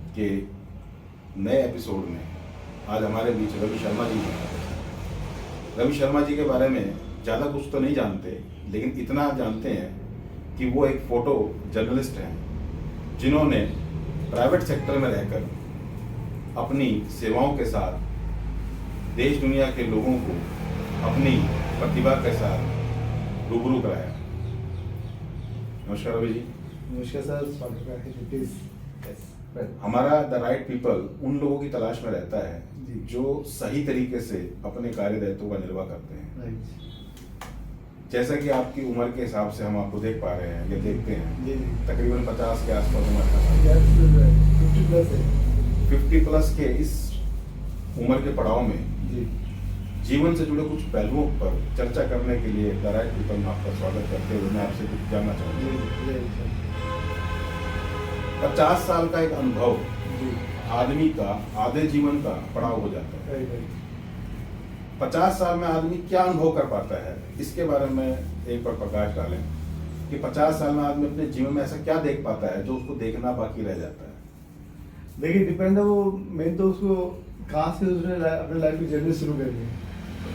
के नए एपिसोड में आज हमारे बीच रवि शर्मा जी हैं। रवि शर्मा जी के बारे में ज़्यादा कुछ तो नहीं जानते, लेकिन इतना जानते हैं कि वो एक फ़ोटो जर्नलिस्ट हैं जिन्होंने प्राइवेट सेक्टर में रहकर अपनी सेवाओं के साथ देश दुनिया के लोगों को अपनी प्रतिभा के साथ रूबरू कराया। नमस्कार रवि जी। नमस्कार सर, स्वागत है। प्लीज हमारा द राइट पीपल उन लोगों की तलाश में रहता है जी। जो सही तरीके से अपने कार्य दायित्वों का निर्वाह करते हैं। राइट। जैसा कि आपकी उम्र के हिसाब से हम आपको देख पा रहे हैं या देखते हैं, जी जी। तकरीबन 50 के आसपास उम्र का 50 प्लस है। 50 प्लस के इस उम्र के पड़ाव में जी जीवन से जुड़े कुछ पहलुओं पर चर्चा करने के लिए द राइट पीपल में आपका स्वागत करते हुए मैं आपसे कुछ जानना चाहूँगा। जी जी 50 साल का एक अनुभव जी। आदमी का आधे जीवन का पड़ाव हो जाता है। राइट। 50 साल में आदमी क्या अनुभव कर पाता है, इसके बारे में एक बार प्रकाश डालें कि 50 साल में आदमी अपने जीवन में ऐसा क्या देख पाता है जो उसको देखना बाकी रह जाता है। देखिए, डिपेंड है वो मेन तो उसको कहाँ से उसने अपने लाइफ की जर्नी शुरू करी है,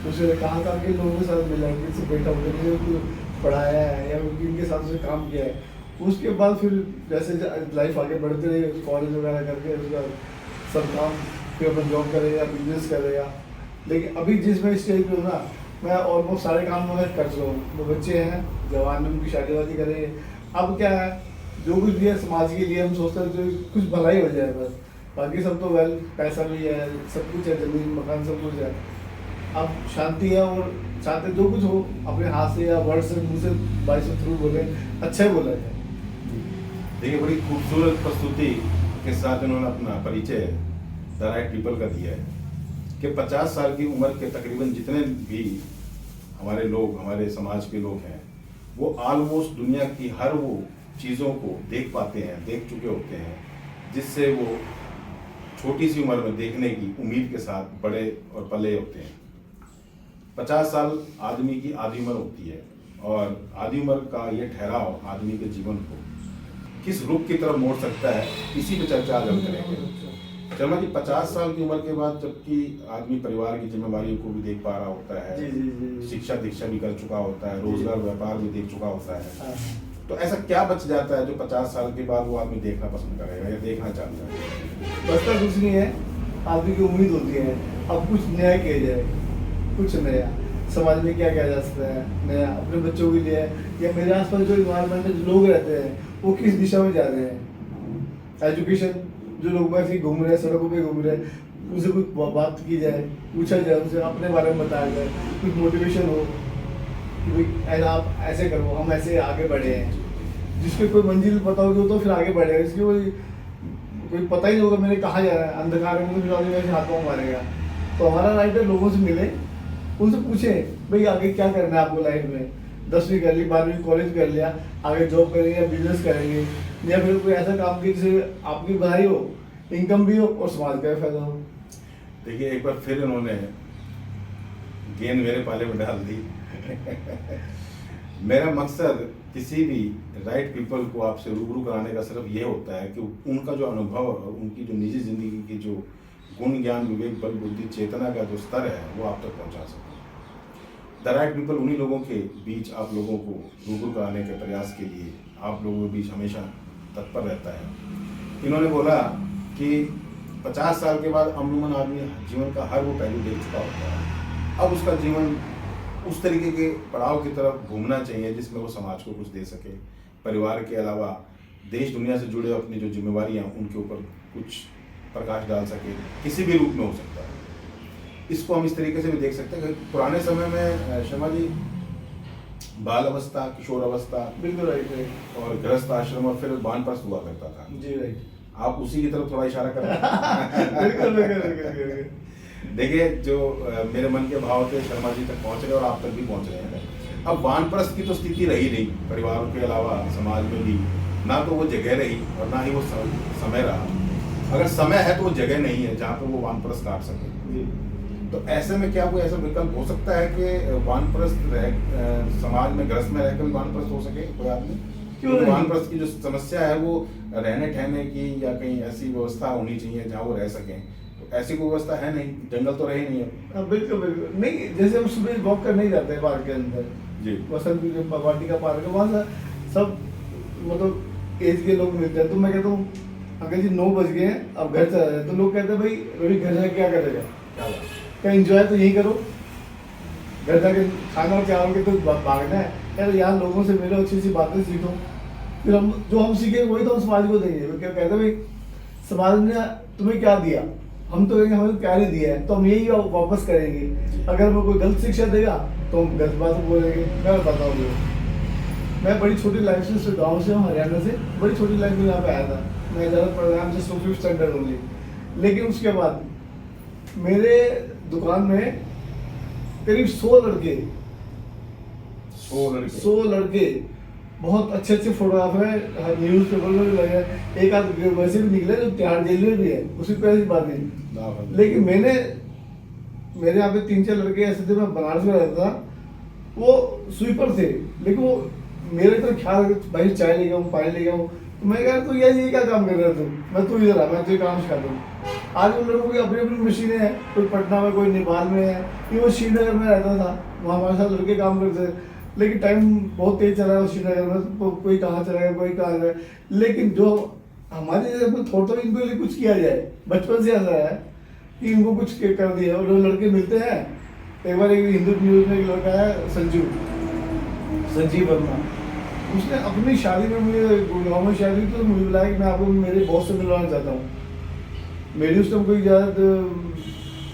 उसे कहाँ के लोगों के साथ मिला है, किससे बैठा होकर उसको पढ़ाया है या इनके साथ उसने काम किया है। उसके बाद फिर जैसे लाइफ आगे बढ़ते रहे, कॉलेज वगैरह करके उसका सब काम, फिर अपना जॉब करेगा, बिजनेस करेगा। लेकिन अभी जिस मैं स्टेज पे हूँ ना, मैं ऑलमोस्ट सारे काम मैं कर चुका हूँ। वो बच्चे हैं, जवान में उनकी शादी वादी करेंगे। अब क्या है, जो कुछ भी है समाज के लिए हम सोचते हैं जो कुछ भलाई हो जाए बस। बाकी सब तो वेल, पैसा भी है, सब कुछ है, जमीन मकान सब कुछ है। अब शांति है और चाहते जो कुछ हो अपने हाथ से या वर्ड से, मुँह से, बाई से थ्रू बोले, अच्छा ही बोला जाए। देखिए, बड़ी खूबसूरत प्रस्तुति के साथ इन्होंने अपना परिचय द राइट पीपल का दिया है कि 50 साल की उम्र के तकरीबन जितने भी हमारे लोग, हमारे समाज के लोग हैं, वो ऑलमोस्ट दुनिया की हर वो चीज़ों को देख पाते हैं, देख चुके होते हैं, जिससे वो छोटी सी उम्र में देखने की उम्मीद के साथ बड़े और पले होते हैं। 50 साल आदमी की आधी उम्र होती है और आधी उम्र का ये ठहराव आदमी के जीवन को किस रुख की तरफ मोड़ सकता है, इसी पे चर्चा आज हम करेंगे। शर्मा जी, 50 साल की उम्र के बाद जबकि आदमी परिवार की जिम्मेवारियों को भी देख पा रहा होता है, जी जी जी। शिक्षा दीक्षा भी कर चुका होता है, रोजगार व्यापार भी देख चुका होता है, हाँ। तो ऐसा क्या बच जाता है जो 50 साल के बाद वो आदमी देखना पसंद करेगा या देखना चाहता है? बचता कुछ नहीं है, आदमी की उम्मीद होती है अब कुछ नया किया जाए, कुछ नया समाज में क्या किया जा सकता है, नया अपने बच्चों के लिए, या मेरे आसपास जो इन्वायरमेंट में जो लोग रहते हैं वो किस दिशा में जा रहे हैं। एजुकेशन, जो लोग वैसे घूम रहे हैं, सड़कों पे घूम रहे हैं, उनसे कुछ बात की जाए, पूछा जाए, उनसे अपने बारे में बताया जाए, कुछ मोटिवेशन हो कि भाई ऐसा आप ऐसे करो, हम ऐसे आगे बढ़े हैं। जिसको कोई मंजिल पता होगी तो फिर आगे बढ़ेगा, इसकी कोई पता ही नहीं होगा मैंने कहाँ जा रहा है, अंधकार में तो फिर आदमी वैसे हाथों मारेगा। तो हमारा राइट है लोगों से मिले, उनसे पूछे भाई आगे क्या करना है आपको लाइफ में। 10वीं कर ली, 12वीं कॉलेज कर लिया, आगे जॉब करेंगे या बिजनेस करेंगे, या फिर कोई ऐसा काम की जिससे आपकी भलाई हो, इनकम भी हो और समाज का भी फायदा हो। देखिए, एक बार फिर इन्होंने गेंद मेरे पाले में डाल दी। मेरा मकसद किसी भी राइट पीपल को आपसे रूबरू कराने का सिर्फ ये होता है कि उनका जो अनुभव और उनकी जो निजी जिंदगी की जो गुण ज्ञान विवेक बल बुद्धि चेतना का जो स्तर है वो आप तक पहुंचा सके। द राइट पीपल उन्हीं लोगों के बीच आप लोगों को रूबरू कराने के प्रयास के लिए आप लोगों के बीच हमेशा तत्पर रहता है। इन्होंने बोला कि 50 साल के बाद अमूमन आदमी जीवन का हर वो पहलू देख चुका होता है। अब उसका जीवन उस तरीके के पड़ाव की तरफ घूमना चाहिए जिसमें वो समाज को कुछ दे सके, परिवार के अलावा देश दुनिया से जुड़े अपनी जो जिम्मेवारियाँ उनके ऊपर कुछ प्रकाश डाल सके, किसी भी रूप में हो सकता है। इसको हम इस तरीके से भी देख सकते हैं कि पुराने समय में शर्मा जी बाल अवस्था, किशोर अवस्था, बिल्कुल राइट और गृहस्थ आश्रम और फिर वानप्रस्थ हुआ करता था। जी राइट। आप उसी की तरफ थोड़ा इशारा कर रहे हैं। बिल्कुल बिल्कुल। देखिए, जो मेरे मन के भाव थे शर्मा जी तक पहुंच रहे और आप तक भी पहुंच रहे हैं। अब वानप्रस्थ की तो स्थिति रही नहीं, परिवारों के अलावा समाज में भी ना तो वो जगह रही और ना ही वो समय रहा। अगर समय है तो वो जगह नहीं है जहाँ पे वो वानप्रस्थ काट सके। तो ऐसे में क्या कोई ऐसा विकल्प हो सकता है कि वानप्रस्थ समाज में ग्रस्त में रहकर वानप्रस्थ हो सके कोई आदमी? क्यों क्योंकि नहीं? वानप्रस्थ की जो समस्या है वो रहने ठहरने की या कहीं ऐसी व्यवस्था होनी चाहिए जहाँ वो रह सकें, तो ऐसी कोई व्यवस्था है नहीं, जंगल तो रहे नहीं है। हाँ, बिल्कुल बिल्कुल नहीं, जैसे हम सुबह वॉक करने ही जाते हैं पार्क के अंदर, जी। वसंत जो वाटिका पार्क है, वहाँ से सब मतलब एज के लोग मिलते हैं। तो मैं कहता हूँ अगर जी 9 बज गए हैं अब घर चला जाए, तो लोग कहते हैं भाई रवि घर जाके क्या करेगा, क्या बात? क्या एंजॉय तो यही करो, घर जाके खाना चावल के तो भागना है यार, यहाँ लोगों से मिलो, अच्छी अच्छी बातें सीखो, फिर हम जो हम सीखे वही तो हम समाज को देंगे। वो क्या कहते हैं भाई समाज ने तुम्हें क्या दिया, हम तो कहेंगे हमें क्या नहीं दिया है, तो हम यही वापस करेंगे। अगर हमें कोई गलत शिक्षा देगा तो हम गलत बात बोलेंगे। मैं बताता हूँ, मैं बड़ी छोटी लाइफ से गाँव से हूँ, हरियाणा से, बड़ी छोटी लाइफ में यहाँ पे आया था। मैं ज़्यादा पढ़ रहा जस्ट 5th स्टैंडर्ड ओनली। लेकिन उसके बाद मेरे दुकान में करीब 100 लड़के 100 लड़के बहुत अच्छे अच्छे फोटोग्राफर हैं, न्यूज़ पेपर में भी लगे हैं, एक आध वैसे भी निकले जो तिहाड़ जेल में भी है, उसकी कोई ऐसी बात नहीं। लेकिन मेरे यहाँ पे 3-4 लड़के ऐसे थे, मैं बनारस में रहता था, वो स्वीपर थे, लेकिन वो मेरे तो ख्याल भाई चाय ले गया हूँ, पानी ले गया हूँ, तो मैं कहा तो यार ये क्या काम कर रहा है तुम, मैं तू इधर आ, मैं तुझे काम सिखा दूँ। आज उन लोगों की अपनी अपनी मशीनें हैं, कोई पटना में, कोई नेपाल में है, ये वो श्रीनगर में रहता था, वहाँ हमारे साथ लड़के काम करते थे। लेकिन टाइम बहुत तेज चला है श्रीनगर में, तो कोई कहाँ चला गया, कोई कहाँ गया। लेकिन जो हमारे जैसे थोड़ा तो इनको लिए कुछ किया जाए, बचपन से ऐसा है कि इनको कुछ कर दिया। और जो लड़के मिलते हैं, एक बार एक हिंदू न्यूज़ में एक लड़का है संजीव वर्मा, उसने अपनी शादी में मुझे गुड़गांव में शादी तो मुझे बुलाया कि मैं आपको मेरे बॉस से मिलवाना चाहता हूँ। मेरी उस टाइम कोई ज़्यादा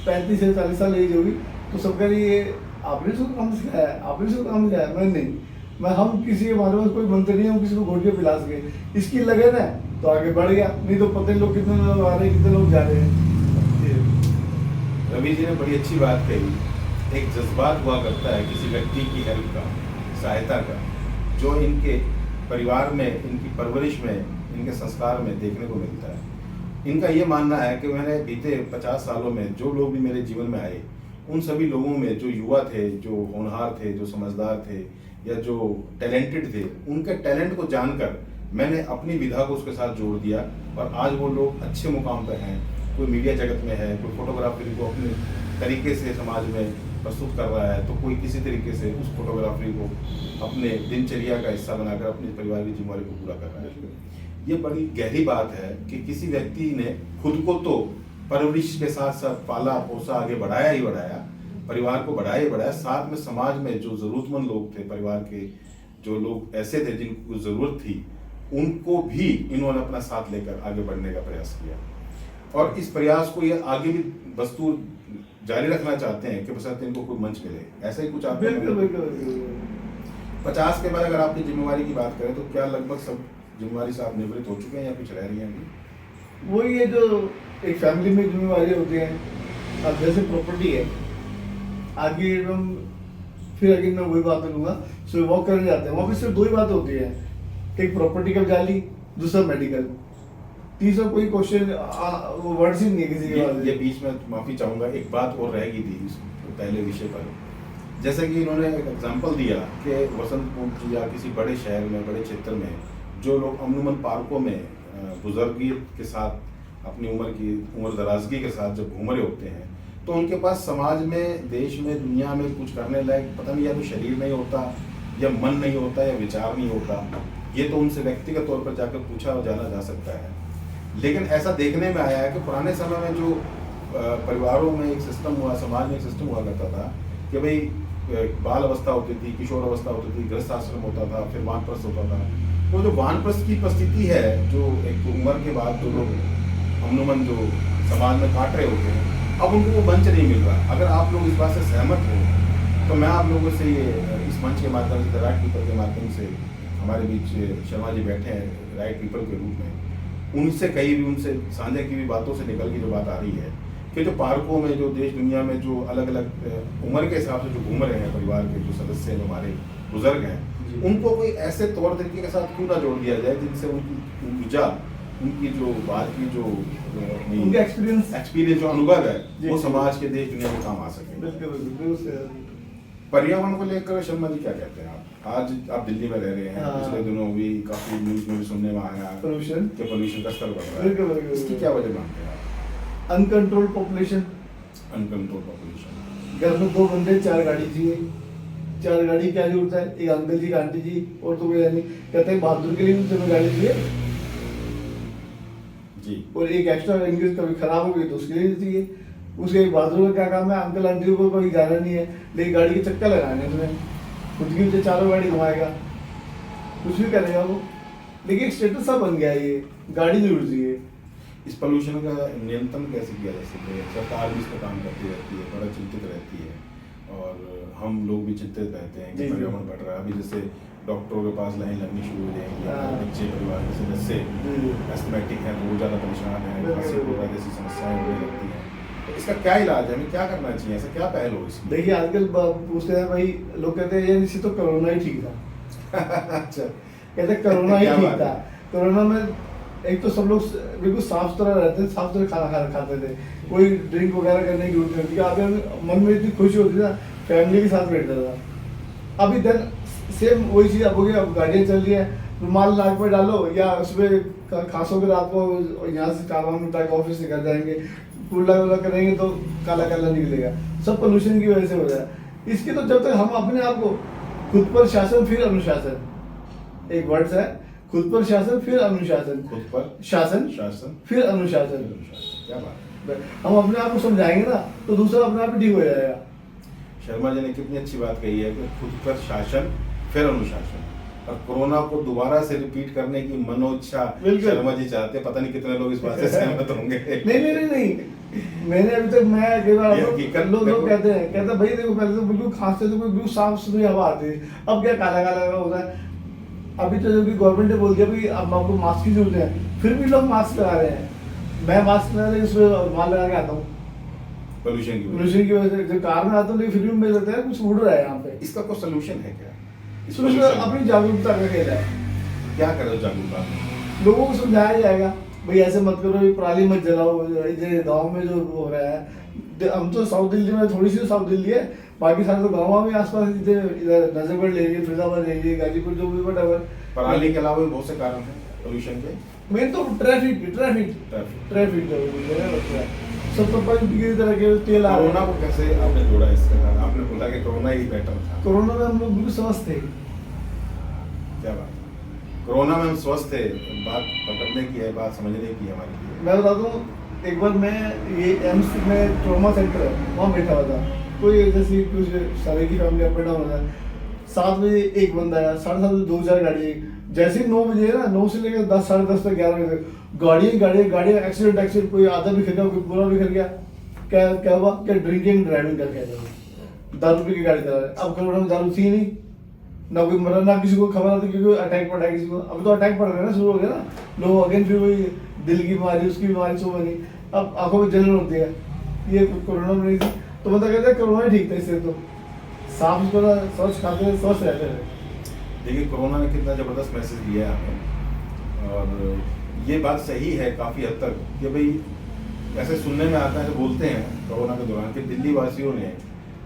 35 से 40 साल एज होगी, तो सब कह रही है आपने इसको काम सिखाया है, आपने इसको काम सिखाया है। मैं नहीं, मैं हम किसी के हमारे पास कोई मंत्र नहीं है, हम किसी को घोट के पिला सके, इसकी लगन है तो आगे बढ़ गया, नहीं तो पता नहीं लोग कितने लोग आ रहे हैं, कितने लोग जा रहे हैं। रवि जी ने बड़ी अच्छी बात कही, एक जज्बात हुआ करता है किसी व्यक्ति की हेल्प का, सहायता का, जो इनके परिवार में, इनकी परवरिश में, इनके संस्कार में देखने को मिलता है। इनका ये मानना है कि मैंने बीते 50 सालों में जो लोग भी मेरे जीवन में आए, उन सभी लोगों में जो युवा थे, जो होनहार थे, जो समझदार थे या जो टैलेंटेड थे, उनके टैलेंट को जानकर मैंने अपनी विधा को उसके साथ जोड़ दिया और आज वो लोग अच्छे मुकाम पर हैं। कोई मीडिया जगत में है, कोई फोटोग्राफी को अपने तरीके से समाज में प्रस्तुत कर रहा है, तो कोई किसी तरीके से उस फोटोग्राफी को अपने दिनचर्या का हिस्सा बनाकर अपने परिवार की जिम्मेदारी को पूरा कर रहा है। ये बड़ी गहरी बात है कि किसी व्यक्ति ने खुद को तो परवरिश के साथ साथ पाला पोसा, आगे बढ़ाया ही बढ़ाया, परिवार को बढ़ाया ही बढ़ाया, साथ में समाज में जो जरूरतमंद लोग थे, परिवार के जो लोग ऐसे थे जिनको जरूरत थी, उनको भी इन्होंने अपना साथ लेकर आगे बढ़ने का प्रयास किया। और इस प्रयास को ये आगे भी वस्तु जारी रखना चाहते हैं कि बस इनको कोई मंच मिले, ऐसा ही कुछ आप 50 के बाद अगर आपकी जिम्मेवारी की बात करें तो क्या लगभग सब जिम्मेवारी से आप निवृत्त हो चुके हैं या कुछ रह रही हैं? वही है जो एक फैमिली में जिम्मेवारी होती है। अब जैसे प्रॉपर्टी है, आगे हम फिर आगे मैं वही बात करूँगा, सुबह वॉक करने जाते हैं, वहाँ पे सिर्फ 2 ही बातें होती है, एक प्रॉपर्टी का जाली, दूसरा मेडिकल, तीसरा कोई क्वेश्चन वर्ड्स ही नहीं है किसी के पास। ये बीच में माफी चाहूंगा, एक बात और रह गई थी इस पहले विषय पर। जैसे कि इन्होंने एक एग्जांपल दिया कि वसंतपुर या किसी बड़े शहर में, बड़े क्षेत्र में जो लोग अमूमन पार्कों में बुजुर्गियत के साथ अपनी उम्र दराजगी के साथ जब घूम रहे होते हैं, तो उनके पास समाज में, देश में, दुनिया में कुछ करने लायक पता नहीं, या तो शरीर नहीं होता, या मन नहीं होता, या विचार नहीं होता। ये तो उनसे व्यक्तिगत तौर पर जाकर पूछा और जाना जा सकता है। लेकिन ऐसा देखने में आया है कि पुराने समय में जो परिवारों में एक सिस्टम हुआ, समाज में एक सिस्टम हुआ करता था कि भाई बाल अवस्था होती थी, किशोर अवस्था होती थी, गृहस्थ आश्रम होता था, फिर वानप्रस्थ होता था। वो जो वानप्रस्थ की परिस्थिति है, जो एक उम्र के बाद जो लोग अमूमन जो समाज में काट रहे होते हैं, अब उनको वो मंच नहीं मिल रहा। अगर आप लोग इस बात से सहमत हो तो मैं आप लोगों से ये इस मंच के माध्यम से, राइट पीपल के माध्यम से, हमारे बीच शर्मा जी बैठे हैं राइट पीपल के रूप में, उनसे कहीं भी, उनसे साझा की हुई बातों से निकल के जो बात आ रही है कि जो पार्कों में, जो देश दुनिया में जो अलग अलग उम्र के हिसाब से जो घूम रहे हैं परिवार के जो सदस्य हैं, हमारे बुजुर्ग हैं, उनको कोई ऐसे तौर तरीके के साथ क्यों ना जोड़ दिया जाए जिनसे उनकी ऊर्जा, उनकी जो बात की जो एक्सपीरियंस जो अनुभव है, वो समाज के, देश दुनिया में काम आ सके। पर्यावरण को लेकर शर्मा जी क्या कहते हैं आप? आज आप दिल्ली में रह रहे हैं, हाँ। पिछले दिनों भी काफी न्यूज में भी सुनने में आया पोल्यूशन, कि पोल्यूशन का स्तर बढ़ रहा बिल्कुल, है, बिल्कुल, इसकी बिल्कुल। क्या वजह मानते हैं आप? Uncontrolled population. Uncontrolled population. घर में 2 बंदे 4 गाड़ी चाहिए, 4 गाड़ी क्या जरूरत है? एक अंकल जी, एक आंटी जी, और तो कोई है नहीं। कहते हैं बहादुर के लिए भी तुम्हें गाड़ी चाहिए, जी। और एक एक्स्ट्रा इंग्लिश कभी खराब हो गई तो उसके लिए भी चाहिए। उसके एक बहादुर का क्या काम है? अंकल आंटी को कोई जाना नहीं है, लेकिन गाड़ी के चक्कर लगाने हैं उसने, खुद की भी 4 गाड़ी घुमाएगा, कुछ भी करेगा वो। लेकिन एक स्टेटस सा बन गया है ये, गाड़ी जरूर चाहिए। इस पोल्यूशन का नियंत्रण कैसे किया जा सकता है? सरकार भी इस पर काम करती रहती है, बड़ा चिंतित रहती है, और हम लोग भी चिंतित रहते हैं कि जी, जी। पर्यावरण बढ़ रहा है। अभी जैसे डॉक्टरों के पास लाइन लगनी शुरू हो जाएंगी, हाँ। बच्चे परिवार के सदस्य जी। एस्थमेटिक है, वो ज़्यादा परेशान है, बिल्कुल, खांसी बिल्कुल। वगैरह जैसी समस्याएं होने लगती हैं, तो इसका क्या इलाज है? हमें क्या करना चाहिए? ऐसा क्या पहल हो इसमें? देखिए आजकल पूछते हैं भाई, लोग कहते हैं यार इसी तो कोरोना ही ठीक था। अच्छा, कहते हैं कोरोना ही क्या ठीक बात था। है? कोरोना में एक तो सब लोग बिल्कुल साफ सुथरा रहते थे, साफ सुथरा खाना खाते थे, कोई ड्रिंक वगैरह करने की जरूरत नहीं थी। आपके मन में इतनी खुशी होती थी ना, फैमिली के साथ बैठता था। अभी देन सेम वही चीज़ अब हो गई। अब गाड़ियाँ चल रही है, रुमाल नाक में डालो, या उसमें खांसोगे रात को, यहाँ से कारवां में उठा के ऑफिस से घर जाएंगे, कूला वूला करेंगे तो काला काला निकलेगा। सब पोल्यूशन की वजह से हो रहा है। इसकी तो जब तक हम अपने आप को खुद पर शासन फिर अनुशासन, एक वर्ड्स है, खुद पर शासन फिर अनुशासन, खुद पर शासन शासन फिर अनुशासन। क्या बात है? हम अपने आप को समझाएंगे ना तो दूसरा अपने आप ही ठीक हो जाएगा। शर्मा जी ने कितनी अच्छी बात कही है कि खुद पर शासन फिर अनुशासन, और कोरोना को दोबारा से रिपीट करने की मनोइच्छा बिल्कुल। शर्मा जी चाहते हैं। पता नहीं कितने लोग इस बात से सहमत होंगे। नहीं, मैंने अभी तक, मैं कई बार ये हकीकत लोग कहते हैं भाई देखो पहले तो बिल्कुल खांसते थे, बिल्कुल साफ सुथरी हवा आती थी, अब क्या काला काला होता है। अभी तो जो कि गवर्नमेंट ने बोल दिया भाई अब आपको मास्क की जरूरत है, फिर भी लोग मास्क लगा रहे हैं। मैं मास्क लगा रहे इसमें रुमाल लगा के आता हूँ, पोल्यूशन की वजह पोल्यूशन की वजह से। जब कार में आता हूँ लेकिन फिर भी मुझे लगता है कुछ उड़ रहा है यहाँ पे। से। इसका कोई सोल्यूशन है क्या? इस इसमें pollution अपनी जागरूकता का खेल है। क्या करो जागरूकता? लोगों को समझाया जाएगा भाई ऐसे मत करो, ये पराली मत जलाओ। ये गाँव में जो हो रहा है, हम तो साउथ दिल्ली में, थोड़ी सी साउथ दिल्ली है, बाकी सारे तो गाँव में आसपास इधर नजरगढ़ ले लीजिए, फिरोजाबाद ले लीजिए, गाजीपुर, जो भी वट पराली के अलावा भी बहुत से कारण हैं पोल्यूशन के। मेन तो ट्रैफिक सब तो की तरह के तेल आ कोरोना रहा को है। कैसे आपने जोड़ा इसके साथ? आपने बोला कि कोरोना ही बेटर था। कोरोना में हम लोग बिल्कुल स्वस्थ थे। क्या बात है? कोरोना में हम स्वस्थ थे, बात पकड़ने की है, बात समझने की है हमारी। मैं बताता हूँ, एक बार मैं ये एम्स में ट्रॉमा सेंटर है, वहाँ बैठा हुआ था, कोई जैसी कुछ सारे की फैमिली अप डाउन होता है। 7 बजे एक बंदा आया, 7:30 बजे 2-4 गाड़ी, जैसे ही 9 बजे ना, 9 से लेकर 10, 10:30 तक 11 बजे तक गाड़ियाँ एक्सीडेंट, कोई आधा भी खर गया, कोई पूरा भी खर गया। क्या हुआ? क्या ड्रिंकिंग ड्राइविंग करके आए थे, दारू पी के गाड़ी चला रहे। अब कोरोना में दारू थी नहीं, ना कोई मरा, ना किसी को खबर आती, क्योंकि अटैक पड़ा है किसी को। अब तो अटैक पड़ गया ना, शुरू हो गया ना, लोग अगेन फिर वही दिल की बीमारी, उसकी बीमारी शुरू बनी, अब आंखों में जलन होती है। ये कोरोना में नहीं थी, तो मतलब कहते हैं कोरोना ही ठीक था। इससे तो साफ सुथरा स्वच्छ खाते थे, स्वस्थ रहते थे। देखिए कोरोना ने कितना ज़बरदस्त मैसेज दिया है हमें, और ये बात सही है काफ़ी हद तक कि भाई ऐसे सुनने में आता है, बोलते हैं कोरोना के दौरान कि दिल्ली वासियों ने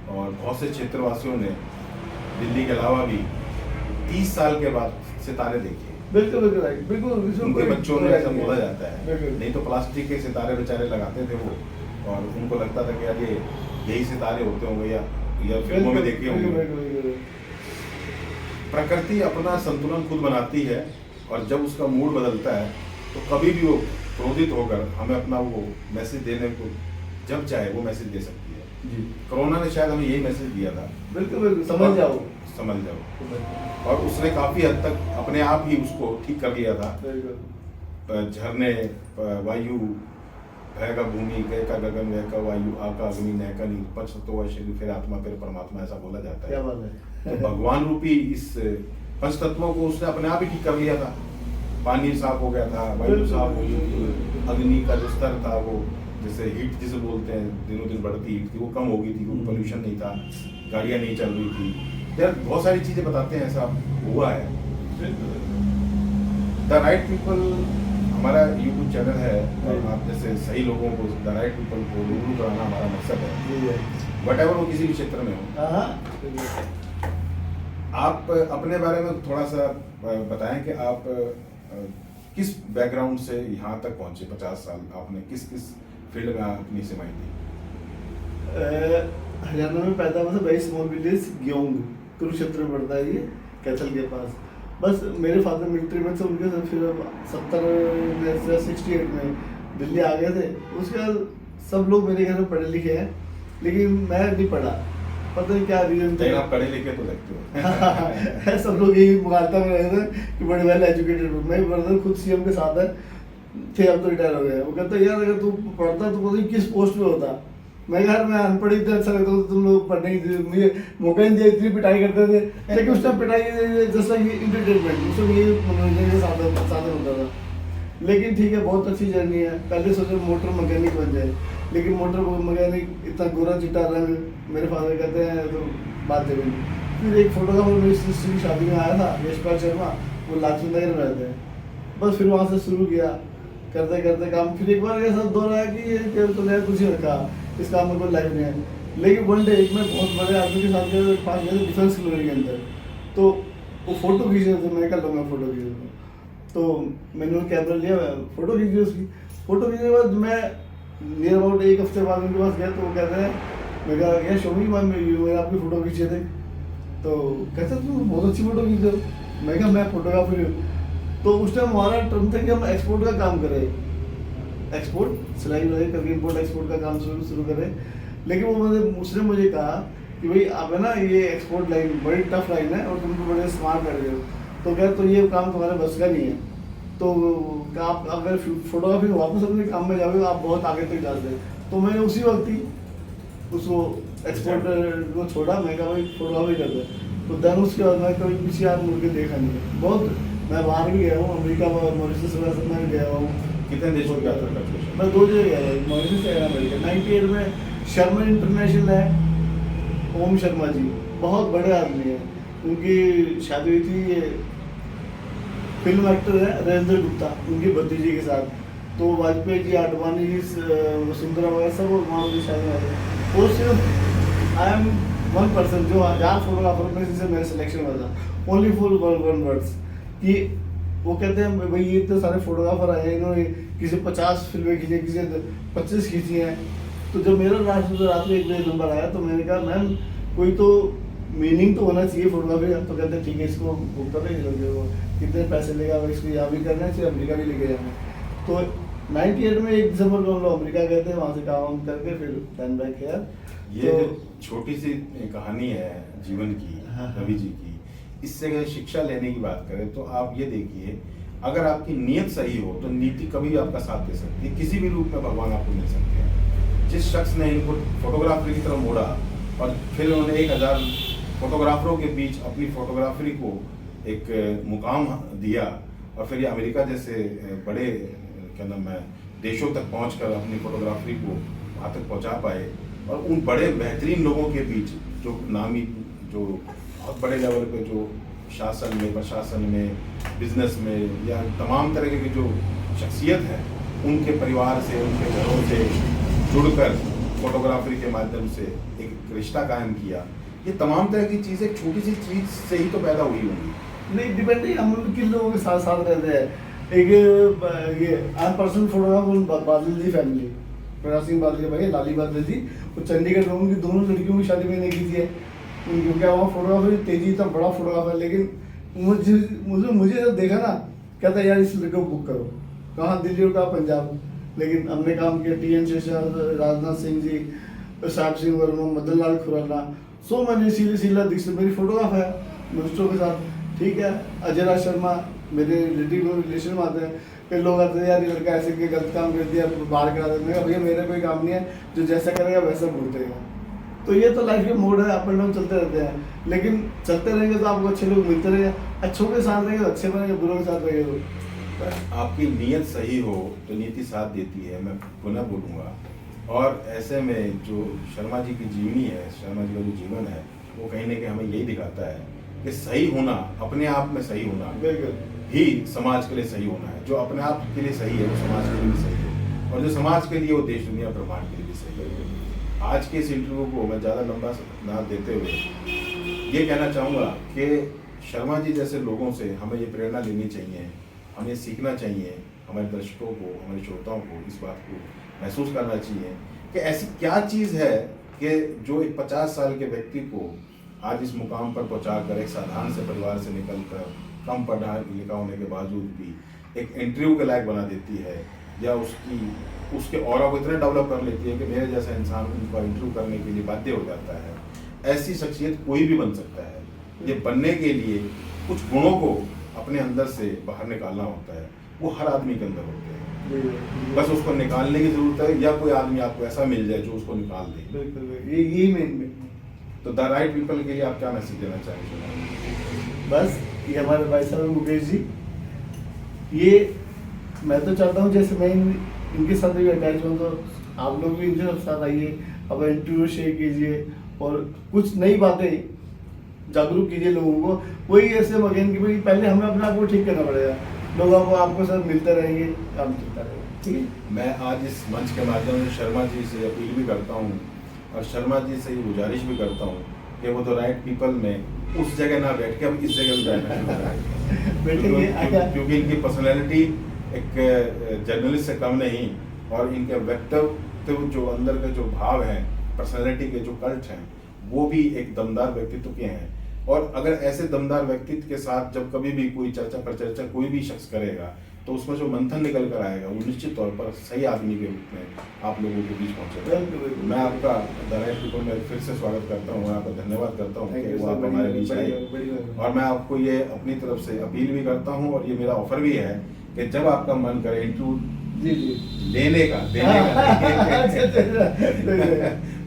और बहुत से क्षेत्रवासियों ने दिल्ली के अलावा भी 30 साल के बाद सितारे देखे। बिल्कुल बिल्कुल राइट, बिल्कुल। इसमें उनके कोई बच्चों ने ऐसा बोला जाता है, बिल्कुल। नहीं तो प्लास्टिक के सितारे बेचारे लगाते थे वो, और उनको लगता था कि यार ये यही सितारे होते होंगे, या फिल्मों में देखे बिल्कुल, होंगे। बिल्कुल, बिल्कुल। प्रकृति अपना संतुलन खुद बनाती है, और जब उसका मूड बदलता है तो कभी भी वो क्रोधित होकर हमें अपना वो मैसेज देने को जब चाहे वो मैसेज दे सकती है। जी कोरोना ने शायद हमें यही मैसेज दिया था, बिल्कुल बिल्कुल, समझ जाओ। समझ जाओ, और उसने काफी हद तक अपने आप ही उसको ठीक कर लिया था। बिल्कुल। झरने, वायु, भय का भूमि, गय का गगन, वह का वायु, आ का अग्नि, नय का नीर, पंच तत्व व शरीर, फिर आत्मा, फिर परमात्मा, ऐसा बोला जाता क्या है। बात है। तो भगवान रूपी इस पंच तत्वों को उसने अपने आप ही ठीक कर लिया था। पानी साफ हो गया था, वायु साफ हो गई थी, अग्नि का जो स्तर था वो, जैसे हीट जिसे बोलते हैं, दिनों दिन बढ़ती हीट थी, वो कम हो गई थी, क्योंकि पोल्यूशन नहीं था, गाड़ियाँ नहीं चल रही थी। यार बहुत सारी चीजें बताते हैं ऐसा हुआ है। द राइट पीपल हमारा यूट्यूब चैनल है और आप जैसे सही लोगों को, द राइट पीपल को रूबरू कराना हमारा मकसद है, जी है। वट वो किसी भी क्षेत्र में हो। हाँ, आप अपने बारे में थोड़ा सा बताएं कि आप किस बैकग्राउंड से यहाँ तक पहुँचे। 50 साल आपने किस किस फील्ड में अपनी सेवाएं दी? हरियाणा में पैदा हुआ था, वेरी स्मॉल विलेज ग्योंग, कुरुक्षेत्र में पड़ता है ये, कैथल के पास। बस मेरे फादर मिलिट्री में थे, उनके साथ फिर 68 में दिल्ली आ गए थे। उसके बाद सब लोग मेरे घर में पढ़े लिखे हैं, लेकिन मैं नहीं पढ़ा, पता नहीं क्या रीजन था। आप पढ़े लिखे तो लगते हो। सब लोग यही मुखालता में रहे थे कि बड़े वेल एजुकेटेड हो। मेरे ब्रदर खुद सीएम के साथ है थे, अब तो रिटायर हो गए। वो कहते यार अगर तू पढ़ता तो पता नहीं किस पोस्ट पे होता। मैं यार मैं अनपढ़ ही अच्छा लगता तो तुम लोग पढ़ने की मुझे मौका नहीं दिया, इतनी पिटाई करते थे। लेकिन उस टाइम पिटाई जस्ट लाइक इंटरटेनमेंट, उसमें ये मनोरंजन का साधन होता था। लेकिन ठीक है, बहुत अच्छी जर्नी है। पहले सोचे मोटर मैकेनिक बन जाए, लेकिन मोटर मैकेनिक इतना गोरा चिट्टा रंग, मेरे फादर कहते हैं तो बात जरूर। फिर एक फोटोग्राफर मेरी सिस्टर की शादी में आया था, यशपाल शर्मा, वो लालचंद नगर में रहते हैं। बस फिर वहाँ से शुरू किया, करते करते काम। फिर एक बार ऐसा दौर आया कि ये तो नया कुछ ही रखा, इस काम में कोई लाइफ नहीं है। लेकिन वन डे एक में बहुत बड़े आदमी के साथ गए, पास गए थे डिफेंस कॉलोनी के अंदर, तो वो फोटो खींच रहे थे। मैं क्या लूँगा फोटो खींच रहा हूँ, तो मैंने वो कैमरा लिया, फोटो खींची उसकी। फोटो खींचने के बाद मैं नियर अबाउट एक हफ्ते बाद उनके पास गया, तो वो कहते हैं, मैं कहा यार शोमी मैंने आपकी फ़ोटो खींचे थे। तो कहते तुम बहुत अच्छी फ़ोटो खींचे हो। मैं कहा मैं फोटोग्राफर हूँ। तो उस टाइम हमारा टर्म था कि हम एक्सपोर्ट का काम करें, एक्सपोर्ट सिलाई वलाई करके इम्पोर्ट एक्सपोर्ट का काम शुरू करें। लेकिन वो उसने मुझे कहा कि भाई आप है ना, ये एक्सपोर्ट लाइन बड़ी टफ लाइन है और तुम तो बड़े स्मार्ट कर रहे हो, तो क्या तो ये काम तुम्हारे बस का नहीं है। तो आप अगर फोटोग्राफी वापस अपने काम में जाओगे आप बहुत आगे तक जाते हैं। तो मैंने उसी वक्त ही उसको एक्सपोर्ट को छोड़ा। मैं कहा भाई फोटोग्राफी कर दे। तो देन उसके बाद मैं कभी पीछे हाथ मुड़ के देखा नहीं। बहुत मैं बाहर भी गया हूँ, अमेरिका मॉरिशस वगैरह में गया हूँ। कितने देशों की यात्रा कर चुके? मैं 2 जगह गया था, मॉरिशस और अमेरिका। 98 में शर्मा इंटरनेशनल है, ओम शर्मा जी बहुत बड़े आदमी हैं। उनकी शादी हुई थी, ये फिल्म एक्टर है राजेंद्र गुप्ता, उनकी भतीजी के साथ। तो वाजपेयी जी, आडवाणी जी, वसुंधरा वगैरह सब वहाँ की शादी में थे। और सिर्फ आई एम वन पर्सन जो 1000 फोटोग्राफर में से मेरा सिलेक्शन हुआ था, ओनली फॉर वन वर्ड्स, कि वो कहते हैं भाई ये इतने सारे फोटोग्राफर आए हैं, इन्होंने किसी 50 फिल्में खींची, किसी 25 खींची हैं। तो जब मेरा रात में एक नंबर आया, तो मैंने कहा मैम कोई तो मीनिंग तो होना चाहिए फोटोग्राफी का। तो कहते हैं ठीक है, इसको बुक कर देंगे, वो कितने पैसे लेगा, इसको यहाँ भी करना चाहिए, अमेरिका भी लेके जाना है। तो 98 में 1 दिसंबर को हम लोग अमेरिका गए थे, वहाँ से काम करके फिर देन बैक हियर। ये तो छोटी सी कहानी है जीवन की, रवि जी की। इससे अगर शिक्षा लेने की बात करें तो आप ये देखिए, अगर आपकी नीयत सही हो तो नीति कभी भी आपका साथ दे सकती है। किसी भी रूप में भगवान आपको मिल सकते हैं। जिस शख्स ने इनको फोटोग्राफरी की तरफ मोड़ा और फिर उन्होंने 1000 फोटोग्राफरों के बीच अपनी फोटोग्राफरी को एक मुकाम दिया, और फिर ये अमेरिका जैसे बड़े क्या नाम है देशों तक पहुंचकर अपनी फोटोग्राफरी को वहाँ तक पहुँचा पाए। और उन बड़े बेहतरीन लोगों के बीच जो नामी, जो बहुत बड़े लेवल पे जो शासन में, प्रशासन में, बिजनेस में या तमाम तरह की जो शख्सियत है, उनके परिवार से, उनके घरों से जुड़कर फोटोग्राफरी के माध्यम से एक रिश्ता कायम किया। ये तमाम तरह की चीज़ें छोटी सी चीज़ से ही तो पैदा हुई होंगी। नहीं, डिपेंड है, हम किन लोगों के साथ साथ रहते हैं। एक ये पर्सनल फोटोग्राफर बादल जी फैमिली, प्रकाश सिंह बादल के भाई लाली बादल जी, वो चंडीगढ़ में उनकी दोनों लड़कियों की शादी मैंने की थी। क्योंकि वहाँ फोटोग्राफर तेजी, इतना बड़ा फोटोग्राफर, लेकिन मुझे जब देखा ना, कहता यार इस लड़के को बुक करो। कहाँ दिल्ली और कहाँ पंजाब। लेकिन हमने काम किया, TN शेषन, राजनाथ सिंह जी, साहब सिंह वर्मा, मदन लाल खुराना, सो मैंने शीला दीक्षित मेरी फोटोग्राफ है मिनिस्टरों के साथ। ठीक है, अजय राज शर्मा मेरे रिलेशन में आते हैं। फिर लोग आते हैं यार ये लड़का ऐसे के गलत काम कर दिया, बाहर करा देते हैं। भैया मेरा कोई काम नहीं है, जो जैसा करेगा वैसा भुगतेगा। तो ये तो लाइफ के मोड है, अप एंड डाउन चलते रहते हैं। लेकिन चलते रहेंगे तो आपको अच्छे लोग मिलते रहेंगे, अच्छों के साथ रहेंगे तो अच्छे बनेंगे, बुरों के साथ रहेंगे तो आपकी नीयत सही हो तो नीति साथ देती है, मैं पुनः बोलूँगा। और ऐसे में जो शर्मा जी की जीवनी है, शर्मा जी का जो जीवन है, वो कहीं ना कहीं हमें यही दिखाता है कि सही होना, अपने आप में सही होना बिल्कुल ही समाज के लिए सही होना है। जो अपने आप के लिए सही है वो समाज के लिए भी सही है, और जो समाज के लिए वो देश दुनिया ब्रह्मांड के लिए भी सही है। आज के इस इंटरव्यू को मैं ज़्यादा लंबा ना देते हुए ये कहना चाहूँगा कि शर्मा जी जैसे लोगों से हमें ये प्रेरणा लेनी चाहिए, हमें सीखना चाहिए, हमारे दर्शकों को, हमारे श्रोताओं को इस बात को महसूस करना चाहिए कि ऐसी क्या चीज़ है कि जो एक 50 साल के व्यक्ति को आज इस मुकाम पर पहुंचाकर, एक साधारण से परिवार से निकलकर, कम पढ़ा लिखा होने के बावजूद भी एक इंटरव्यू के लायक बना देती है, या उसके ऑरा को इतना डेवलप कर लेती है कि मेरे जैसा इंसान उनका इंटरव्यू करने के लिए बाध्य हो जाता है। ऐसी शख्सियत कोई भी बन सकता है। ये बनने के लिए कुछ गुणों को अपने अंदर से बाहर निकालना होता है, वो हर आदमी के अंदर होते हैं, बस उसको निकालने की जरूरत है, या कोई आदमी आपको ऐसा मिल जाए जो उसको निकाल दे। यही मेन। तो द राइट पीपल के लिए आप क्या मैसेज देना चाहेंगे? बस ये हमारे भाई साहब मुकेश जी, ये मैं तो चाहता हूँ जैसे मैं इनके साथ भी अटैच हूँ, तो आप लोग भी इनके साथ आइए, अब इंटरव्यू शेयर कीजिए और कुछ नई बातें जागरूक कीजिए लोगों को। वही ऐसे मगेन कि भाई पहले हमें अपने आप को ठीक करना पड़ेगा, लोगों को आपको साथ मिलते रहेंगे, काम चलता रहेगा। ठीक है, मैं आज इस मंच के माध्यम से शर्मा जी से अपील भी करता हूँ और शर्मा जी से ये गुजारिश भी करता हूँ कि वो द राइट पीपल में उस जगह ना बैठ के अब इस जगह भी बैठना शुरू करें, क्योंकि इनकी पर्सनैलिटी एक जर्नलिस्ट से कम नहीं, और इनके व्यक्तित्व जो अंदर के जो भाव हैं, पर्सनैलिटी के जो कल्ट हैं, वो भी एक दमदार व्यक्तित्व के हैं। और अगर ऐसे दमदार व्यक्तित्व के साथ जब कभी भी कोई चर्चा पर चर्चा कोई भी शख्स करेगा, तो उसमें जो मंथन निकल कर आएगा वो निश्चित तौर पर सही आदमी के रूप में आप लोगों के बीच पहुंचेगा। मैं आपका द राइट पीपल में फिर से स्वागत करता हूँ, मैं आपका धन्यवाद करता हूँ कि वो आप हमारे बीच आए, और मैं आपको ये अपनी तरफ से अपील भी करता हूँ, और ये मेरा ऑफर भी है कि जब आपका मन करे इंटरव्यू लेने का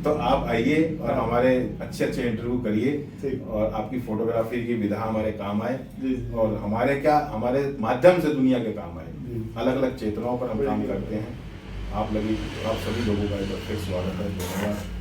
तो आप आइए और हमारे अच्छे इंटरव्यू करिए, और आपकी फोटोग्राफी की विधा हमारे काम आए, और हमारे माध्यम से दुनिया के काम आए। अलग अलग चेतनाओं पर हम काम करते हैं। आप सभी लोगों का एक बार फिर स्वागत है। धन्यवाद।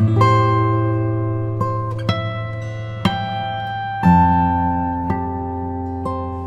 you